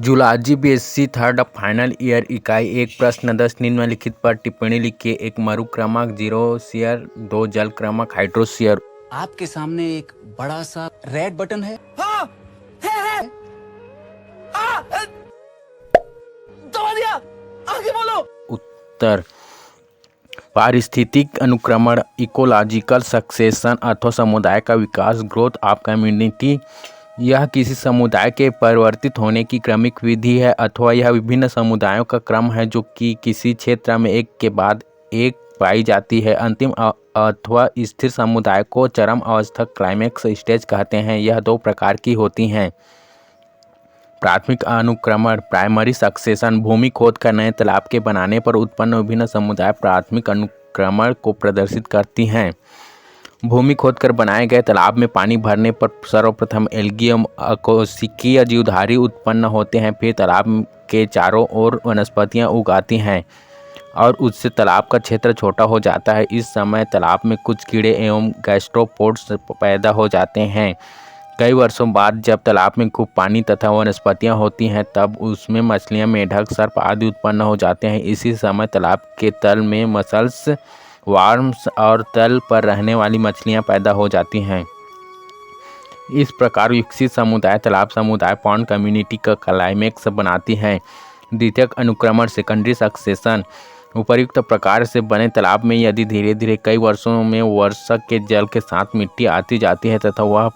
Zoology BSc third final year इकाई 1 प्रश्न 10 निम्नलिखित पर टिप्पणी लिखिए। 1 मरु क्रमांक 0 शेयर, 2 जल क्रमांक हाइड्रोस्फीयर। आपके सामने एक बड़ा सा रेड बटन है। हाँ, है। हाँ, दबा दिया, आगे बोलो। उत्तर पारिस्थितिक अनुक्रमण, इकोलॉजिकल सक्सेशन अथवा समुदाय का विकास, ग्रोथ ऑफ कम्युनिटी। यह किसी समुदाय के परिवर्तित होने की क्रमिक विधि है अथवा यह विभिन्न समुदायों का क्रम है जो कि किसी क्षेत्र में एक के बाद एक पाई जाती है। अंतिम अथवा स्थिर समुदाय को चरम अवस्था क्लाइमेक्स स्टेज कहते हैं। यह 2 प्रकार की होती हैं। प्राथमिक अनुक्रमण प्राइमरी सक्सेशन, भूमि खोद कर नए तालाब के बनाने पर उत्पन्न विभिन्न समुदाय प्राथमिक अनुक्रमण को प्रदर्शित करती हैं। भूमि खोद कर बनाए गए तालाब में पानी भरने पर सर्वप्रथम एल्गी अकोशिकीय जीवधारी उत्पन्न होते हैं। फिर तालाब के चारों ओर वनस्पतियां उगाती हैं और उससे तालाब का क्षेत्र छोटा हो जाता है। इस समय तालाब में कुछ कीड़े एवं गैस्ट्रोपोड्स पैदा हो जाते हैं। कई वर्षों बाद जब तालाब में खूब पानी तथा वनस्पतियां होती हैं तब उसमें मछलियां, मेढक, सर्प आदि उत्पन्न हो जाते हैं। इसी समय तालाब के तल में मसल्स, वार्म्स और तल पर रहने वाली मछलियां पैदा हो जाती हैं। इस प्रकार विकसित समुदाय तालाब समुदाय पॉन्ड कम्युनिटी का क्लाइमेक्स बनाती हैं। द्वितीयक अनुक्रमण सेकेंडरी सक्सेशन, उपर्युक्त प्रकार से बने तालाब में यदि धीरे धीरे कई वर्षों में वर्षा के जल के साथ मिट्टी आती जाती है तथा वह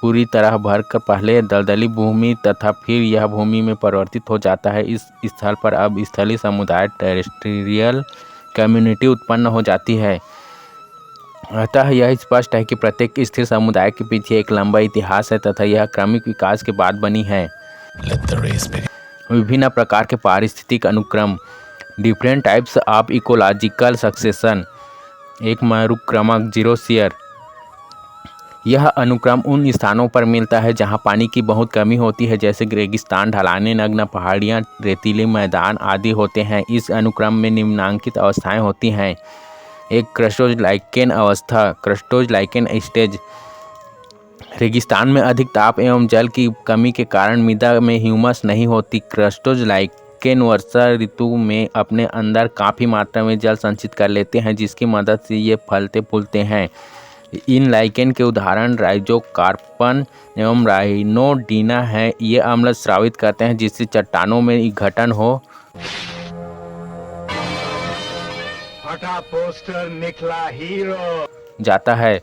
पूरी तरह भरकर पहले दलदली भूमि तथा फिर यह भूमि में परिवर्तित हो जाता है। इस स्थल पर अब स्थलीय समुदाय टेरेस्ट्रियल कम्युनिटी उत्पन्न हो जाती है। अतः यह स्पष्ट है कि प्रत्येक स्थिर समुदाय के पीछे एक लंबा इतिहास है तथा यह क्रमिक विकास के बाद बनी है। विभिन्न प्रकार के पारिस्थितिक अनुक्रम, different types of ecological succession. 1 मरु क्रमांक 0 शेयर, यह अनुक्रम उन स्थानों पर मिलता है जहां पानी की बहुत कमी होती है, जैसे रेगिस्तान, ढलानें, नग्न पहाड़ियां, रेतीले मैदान आदि होते हैं। इस अनुक्रम में निम्नांकित अवस्थाएं होती हैं। 1 क्रस्टोज लाइकेन अवस्था, क्रस्टोज लाइकेन स्टेज। रेगिस्तान में अधिक ताप एवं जल की कमी के कारण मृदा में ह्यूमस नहीं होती। क्रस्टोज लाइकेन वर्षा ऋतु में अपने अंदर काफ़ी मात्रा में जल संचित कर लेते हैं, जिसकी मदद से ये फलते फूलते हैं। इन लाइकेन के उदाहरण राइजोकार्पन एवं राइनोडीना है। ये अम्ल स्रावित करते हैं जिससे चट्टानों में गठन हो पोस्टर निकला हीरो जाता है।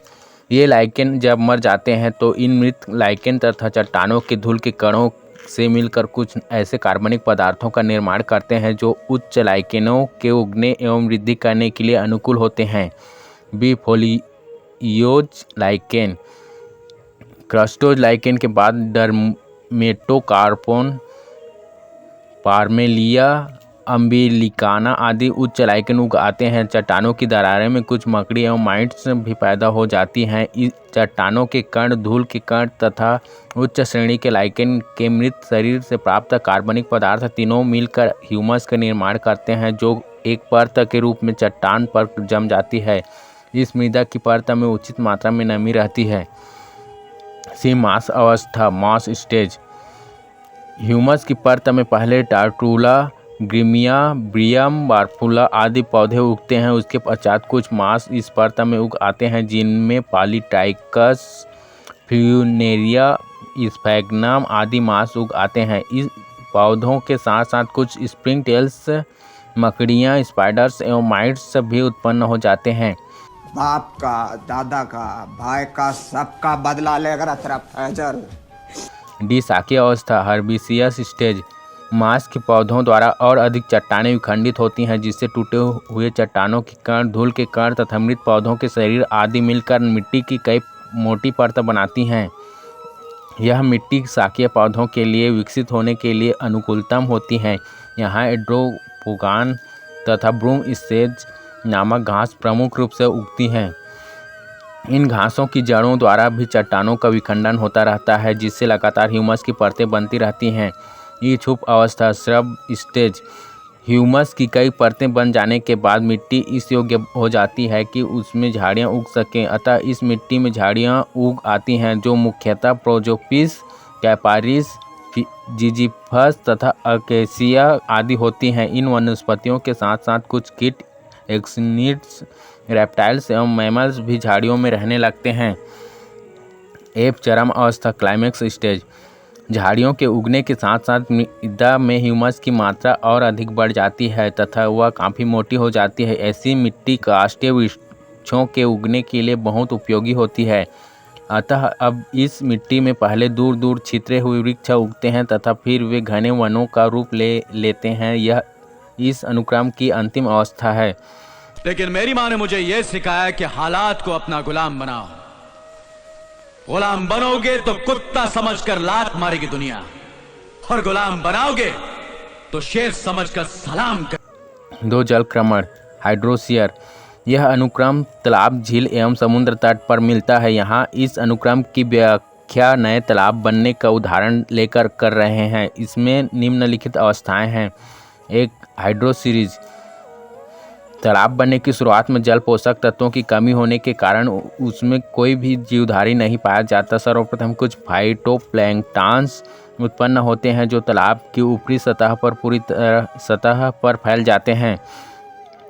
ये लाइकेन जब मर जाते हैं तो इन मृत लाइकेन तथा चट्टानों के धूल के कणों से मिलकर कुछ ऐसे कार्बनिक पदार्थों का निर्माण करते हैं जो उच्च लाइकेनों के उगने एवं वृद्धि करने के लिए अनुकूल होते हैं। बिफोलियोज लाइकेन, क्रस्टोज लाइकेन के बाद डर्मेटोकार्पोन, पार्मेलिया अम्बिलिकाना आदि उच्च लाइकेन उग आते हैं। चट्टानों की दरारें में कुछ मकड़ी एवं माइट्स भी पैदा हो जाती हैं। इस चट्टानों के कण, धूल के कण तथा उच्च श्रेणी के लाइकेन के मृत शरीर से प्राप्त कार्बनिक पदार्थ तीनों मिलकर ह्यूमस का निर्माण करते हैं जो एक परत के रूप में चट्टान पर जम जाती है। इस मृदा की परत में उचित मात्रा में नमी रहती है। सी मास अवस्था, मॉस स्टेज। ह्यूमस की परत में पहले टार्टुला, ग्रीमिया, ब्रियम, बारफुला आदि पौधे उगते हैं। उसके पश्चात कुछ मास इस परत में उग आते हैं जिनमें पॉलीट्राइकस, फ्यूनेरिया, स्फैग्नम आदि मास उग आते हैं। इस पौधों के साथ साथ कुछ स्प्रिंग टेल्स, मकड़ियाँ, स्पाइडर्स एवं माइट्स भी उत्पन्न हो जाते हैं। बाप का, दादा का, भाई का, सबका बदला लेकर फैजल। डी शाकीय अवस्था, हर्बिसियस स्टेज। मांस के पौधों द्वारा और अधिक चट्टानें विखंडित होती हैं जिससे टूटे हुए चट्टानों के कण, धूल के कण तथा मृत पौधों के शरीर आदि मिलकर मिट्टी की कई मोटी परत बनाती हैं। यह मिट्टी शाकीय पौधों के लिए विकसित होने के लिए अनुकूलतम होती हैं। यहाँ एड्रोपोगान तथा ब्रूम स्टेज नामक घास प्रमुख रूप से उगती हैं। इन घासों की जड़ों द्वारा भी चट्टानों का विखंडन होता रहता है जिससे लगातार ह्यूमस की परतें बनती रहती हैं। ये छुप अवस्था, श्रब स्टेज। ह्यूमस की कई परतें बन जाने के बाद मिट्टी इस योग्य हो जाती है कि उसमें झाड़ियाँ उग सकें। अतः इस मिट्टी में झाड़ियाँ उग आती हैं जो मुख्यतः प्रोजोपिस, कैपारिस, जिजीफस तथा अकेसिया आदि होती हैं। इन वनस्पतियों के साथ साथ कुछ कीट, एक्सिनिड्स, रेप्टाइल्स एवं मैमल्स भी झाड़ियों में रहने लगते हैं। एप चरम अवस्था क्लाइमेक्स स्टेज। झाड़ियों के उगने के साथ साथ मृदा में ह्यूमस की मात्रा और अधिक बढ़ जाती है तथा वह काफ़ी मोटी हो जाती है। ऐसी मिट्टी काष्ठीय वृक्षों के उगने के लिए बहुत उपयोगी होती है। अतः अब इस मिट्टी में पहले दूर दूर छितरे हुए वृक्ष उगते हैं तथा फिर वे घने वनों का रूप ले लेते हैं। यह इस अनुक्रम की अंतिम अवस्था है। लेकिन मेरी माँ ने मुझे यह सिखाया कि हालात को अपना गुलाम बनाओ। गुलाम बनोगे तो कुत्ता समझकर लात मारेगी दुनिया, और गुलाम बनाओगे तो शेर समझकर सलाम कर। 2 जलक्रमण हाइड्रोसियर। यह अनुक्रम तालाब, झील एवं समुद्र तट पर मिलता है। यहाँ इस अनुक्रम की व्याख्या नए तालाब बनने का उदाहरण लेकर कर रहे हैं। इसमें निम्नलिखित अवस्थाएं हैं। 1. हाइड्रोसीरीज। तालाब बनने की शुरुआत में जल पोषक तत्वों की कमी होने के कारण उसमें कोई भी जीवधारी नहीं पाया जाता। सर्वप्रथम कुछ फाइटोप्लैंक्टन्स उत्पन्न होते हैं जो तालाब की ऊपरी सतह पर पूरी तरह सतह पर फैल जाते हैं।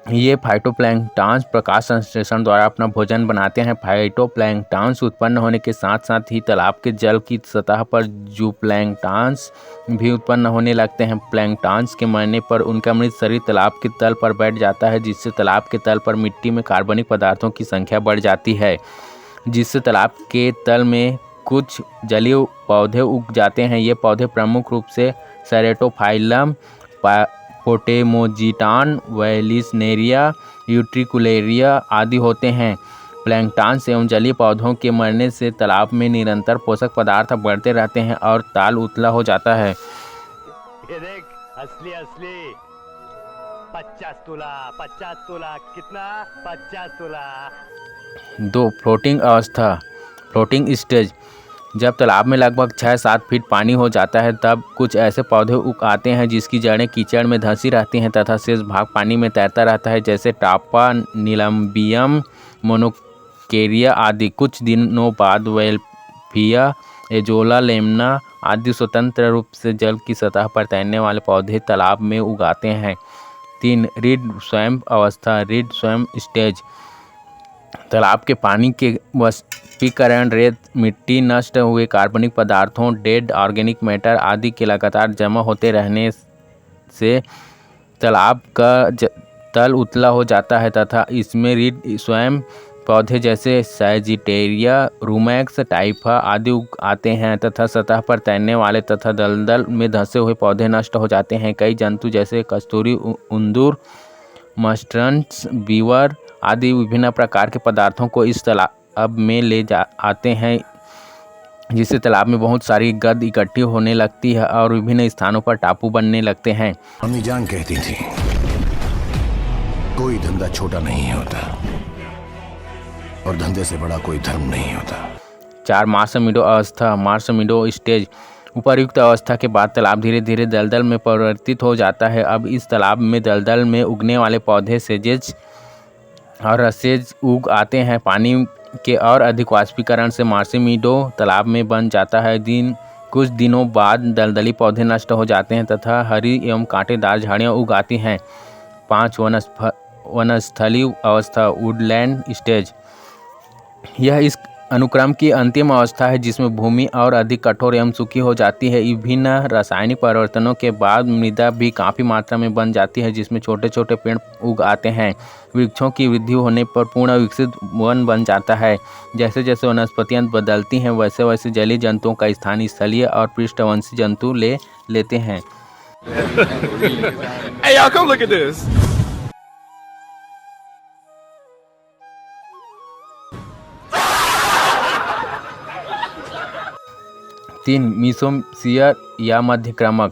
ये फाइटोप्लैंक्टन्स प्रकाश संश्लेषण द्वारा अपना भोजन बनाते हैं। फाइटोप्लैंक्टन्स उत्पन्न होने के साथ साथ ही तालाब के जल की सतह पर जूप्लैंक्टन्स भी उत्पन्न होने लगते हैं। प्लैंक्टन्स के मरने पर उनका मृत शरीर तालाब के तल पर बैठ जाता है, जिससे तालाब के तल पर मिट्टी में कार्बनिक पदार्थों की संख्या बढ़ जाती है, जिससे तालाब के तल में कुछ जलीय पौधे उग जाते हैं। ये पौधे प्रमुख रूप से सेरेटोफाइलम, पोटेमोजिटान, वैलिसनेरिया, यूट्रिकुलेरिया आदि होते हैं। प्लैंक्टन्स एवं जलीय पौधों के मरने से तालाब में निरंतर पोषक पदार्थ बढ़ते रहते हैं और ताल उतला हो जाता है। ये देख, असली असली 50 तोला कितना? 50 तोला। 2. फ्लोटिंग अवस्था फ्लोटिंग स्टेज। जब तालाब में लगभग 6-7 फीट पानी हो जाता है तब कुछ ऐसे पौधे उग आते हैं जिसकी जड़ें कीचड़ में धंसी रहती हैं तथा शेष भाग पानी में तैरता रहता है, जैसे टापा, नीलम्बियम, मोनोकेरिया आदि। कुछ दिनों बाद वेल्फिया, एजोला, लेमना आदि स्वतंत्र रूप से जल की सतह पर तैरने वाले पौधे तालाब में उगाते हैं। 3. रीड स्वयं अवस्था रीड स्वयं स्टेज। तालाब के पानी के वाष्पीकरण, रेत, मिट्टी, नष्ट हुए कार्बनिक पदार्थों, डेड ऑर्गेनिक मैटर आदि के लगातार जमा होते रहने से तालाब का तल उतला हो जाता है तथा इसमें रीड स्वयं पौधे जैसे सैजिटेरिया, रूमैक्स, टाइफा आदि उग आते हैं तथा सतह पर तैरने वाले तथा दलदल में धंसे हुए पौधे नष्ट हो जाते हैं। कई जंतु जैसे कस्तूरी उंदूर, मस्टर्न्स, बीवर आदि विभिन्न प्रकार के पदार्थों को इस तालाब में ले आते हैं, जिससे तालाब में बहुत सारी गंद इकट्ठी होने लगती है और विभिन्न स्थानों पर टापू बनने लगते हैं। अम्मी जान कहती थी, कोई धंधा छोटा नहीं होता और धंधे से बड़ा कोई धर्म नहीं होता। 4. मार्समीडो अवस्था मार्समीडो स्टेज। उपर्युक्त अवस्था के बाद तालाब धीरे धीरे दलदल में परिवर्तित हो जाता है। अब इस तालाब में दलदल में उगने वाले पौधे सेजेज और रसेज उग आते हैं। पानी के और अधिक वाष्पीकरण से मार्समीडो तालाब में बन जाता है। कुछ दिनों बाद दलदली पौधे नष्ट हो जाते हैं तथा हरी एवं कांटेदार झाड़ियाँ उग आती हैं। 5. वनस्थली अवस्था वुडलैंड स्टेज। यह इस अनुक्रम की अंतिम अवस्था है जिसमें भूमि और अधिक कठोर एवं सूखी हो जाती है। विभिन्न रासायनिक परिवर्तनों के बाद मृदा भी काफ़ी मात्रा में बन जाती है, जिसमें छोटे छोटे पेड़ उग आते हैं। वृक्षों की वृद्धि होने पर पूर्ण विकसित वन बन जाता है। जैसे जैसे वनस्पतियाँ बदलती हैं वैसे वैसे जलीय जंतुओं का स्थान स्थलीय और पृष्ठवंशी जंतु ले लेते हैं। Hey, y'all, come look at this. 3. मीसोसियर या मध्यक्रमक।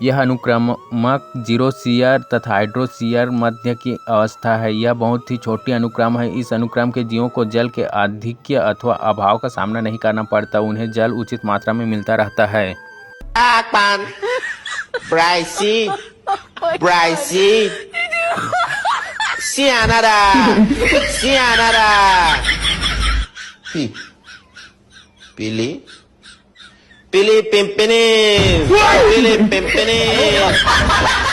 यह अनुक्रमक जीरोसियर तथा हाइड्रोसियर मध्य की अवस्था है। यह बहुत ही छोटी अनुक्रम है। इस अनुक्रम के जीवों को जल के आधिक्य अथवा अभाव का सामना नहीं करना पड़ता। उन्हें जल उचित मात्रा में मिलता रहता है। Pili Pimpini! Pili Pimpini!